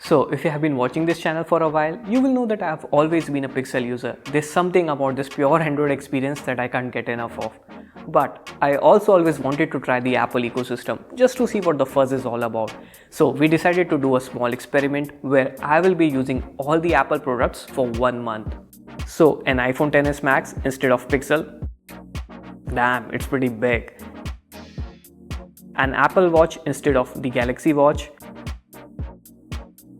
So if you have been watching this channel for a while, you will know that I have always been a Pixel user. There's something about this pure Android experience that I can't get enough of. But I also always wanted to try the Apple ecosystem just to see what the fuzz is all about. So we decided to do a small experiment where I will be using all the Apple products for 1 month. So an iPhone XS Max instead of Pixel. Damn, it's pretty big. An Apple Watch instead of the Galaxy Watch,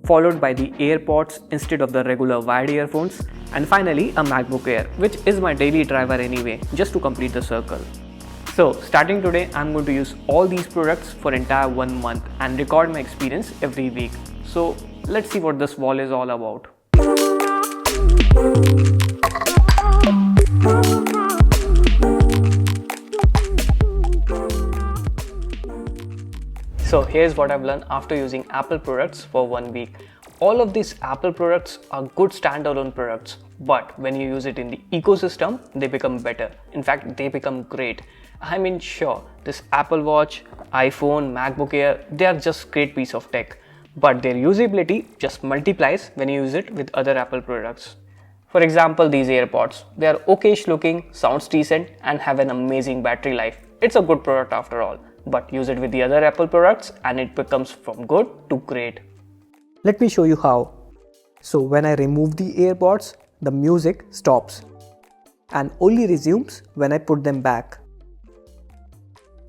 followed by the AirPods instead of the regular wired earphones, and finally a MacBook Air, which is my daily driver anyway, just to complete the circle. So starting today, I'm going to use all these products for entire 1 month and record my experience every week. So let's see what this wall is all about. So here's what I've learned after using Apple products for 1 week. All of these Apple products are good standalone products, but when you use it in the ecosystem, they become better. In fact, they become great. I mean, sure, this Apple Watch, iPhone, MacBook Air, they are just great piece of tech, but their usability just multiplies when you use it with other Apple products. For example, these AirPods, they are okayish looking, sounds decent, and have an amazing battery life. It's a good product after all. But use it with the other Apple products and it becomes from good to great. Let me show you how. So when I remove the AirPods, the music stops and only resumes when I put them back.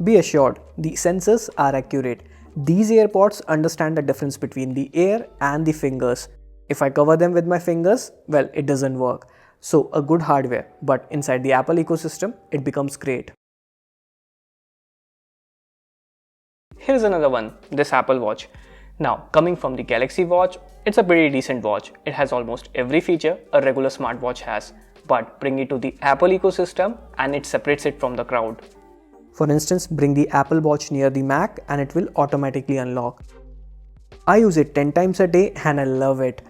Be assured, the sensors are accurate. These AirPods understand the difference between the air and the fingers. If I cover them with my fingers, well, it doesn't work. So a good hardware, but inside the Apple ecosystem, it becomes great. Here's another one, this Apple Watch. Now, coming from the Galaxy Watch, it's a pretty decent watch. It has almost every feature a regular smartwatch has. But bring it to the Apple ecosystem and it separates it from the crowd. For instance, bring the Apple Watch near the Mac and it will automatically unlock. I use it 10 times a day and I love it.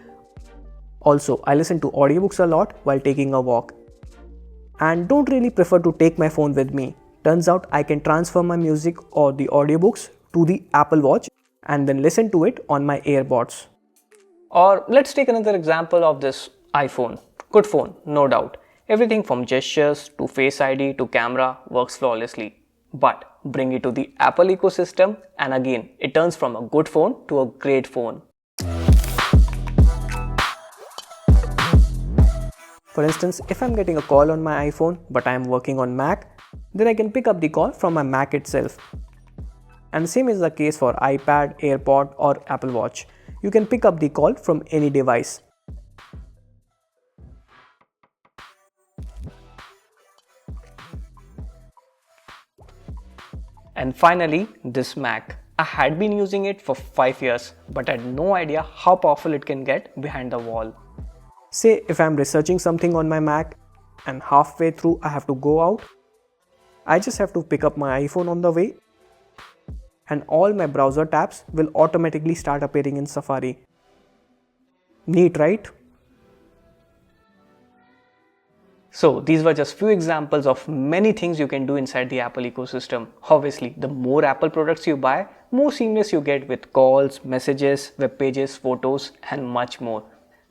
Also, I listen to audiobooks a lot while taking a walk. And don't really prefer to take my phone with me. Turns out I can transfer my music or the audiobooks to the Apple Watch and then listen to it on my AirPods. Or let's take another example of this iPhone. Good phone, no doubt. Everything from gestures to Face ID to camera works flawlessly. But bring it to the Apple ecosystem and again it turns from a good phone to a great phone. For instance, if I'm getting a call on my iPhone but I'm working on Mac, then I can pick up the call from my Mac itself. And the same is the case for iPad, AirPod or Apple Watch. You can pick up the call from any device. And finally, this Mac. I had been using it for 5 years, but I had no idea how powerful it can get behind the wall. Say if I'm researching something on my Mac and halfway through I have to go out, I just have to pick up my iPhone on the way and all my browser tabs will automatically start appearing in Safari. Neat, right? So these were just few examples of many things you can do inside the Apple ecosystem. Obviously, the more Apple products you buy, more seamless you get with calls, messages, web pages, photos and much more.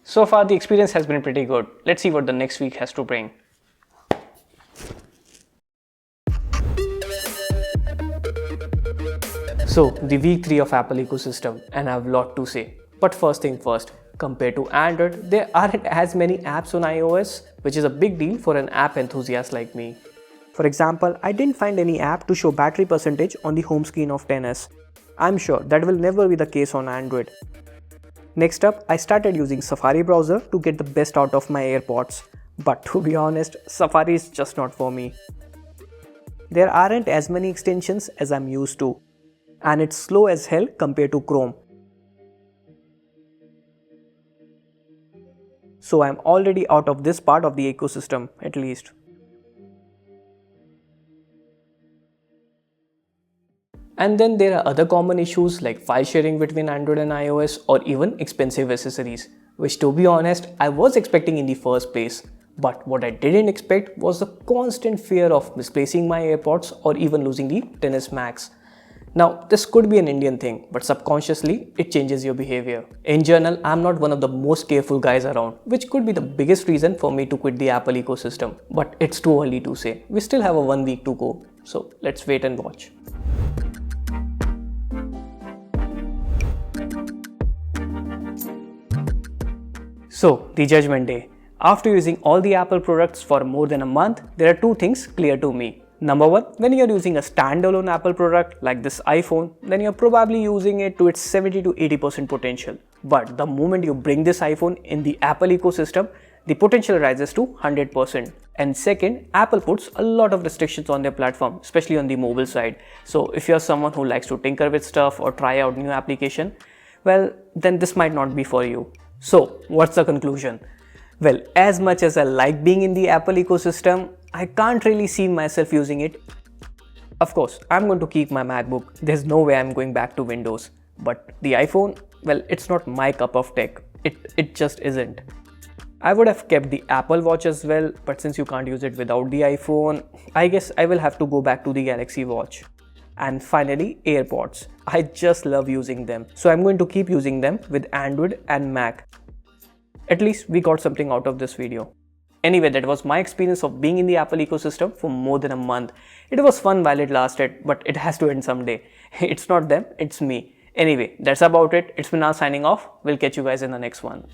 So far the experience has been pretty good. Let's see what the next week has to bring. So the week 3 of Apple ecosystem and I have a lot to say. But first thing first, compared to Android, there aren't as many apps on iOS, which is a big deal for an app enthusiast like me. For example, I didn't find any app to show battery percentage on the home screen of XS. I'm sure that will never be the case on Android. Next up, I started using Safari browser to get the best out of my AirPods. But to be honest, Safari is just not for me. There aren't as many extensions as I'm used to. And it's slow as hell compared to Chrome. So I'm already out of this part of the ecosystem, at least. And then there are other common issues like file sharing between Android and iOS or even expensive accessories, which to be honest, I was expecting in the first place. But what I didn't expect was the constant fear of misplacing my AirPods or even losing the XS Max. Now, this could be an Indian thing, but subconsciously, it changes your behavior. In general, I'm not one of the most careful guys around, which could be the biggest reason for me to quit the Apple ecosystem. But it's too early to say. We still have a 1 week to go, so let's wait and watch. So, the judgment day. After using all the Apple products for more than a month, there are two things clear to me. Number one, when you're using a standalone Apple product like this iPhone, then you're probably using it to its 70 to 80% potential. But the moment you bring this iPhone in the Apple ecosystem, the potential rises to 100%. And second, Apple puts a lot of restrictions on their platform, especially on the mobile side. So if you're someone who likes to tinker with stuff or try out new application, well, then this might not be for you. So what's the conclusion? Well, as much as I like being in the Apple ecosystem, I can't really see myself using it. Of course, I'm going to keep my MacBook. There's no way I'm going back to Windows. But the iPhone, well, it's not my cup of tech. It just isn't. I would have kept the Apple Watch as well, but since you can't use it without the iPhone, I guess I will have to go back to the Galaxy Watch. And finally, AirPods. I just love using them. So I'm going to keep using them with Android and Mac. At least we got something out of this video. Anyway, that was my experience of being in the Apple ecosystem for more than a month. It was fun while it lasted, but it has to end someday. It's not them, it's me. Anyway, that's about it. It's been now signing off. We'll catch you guys in the next one.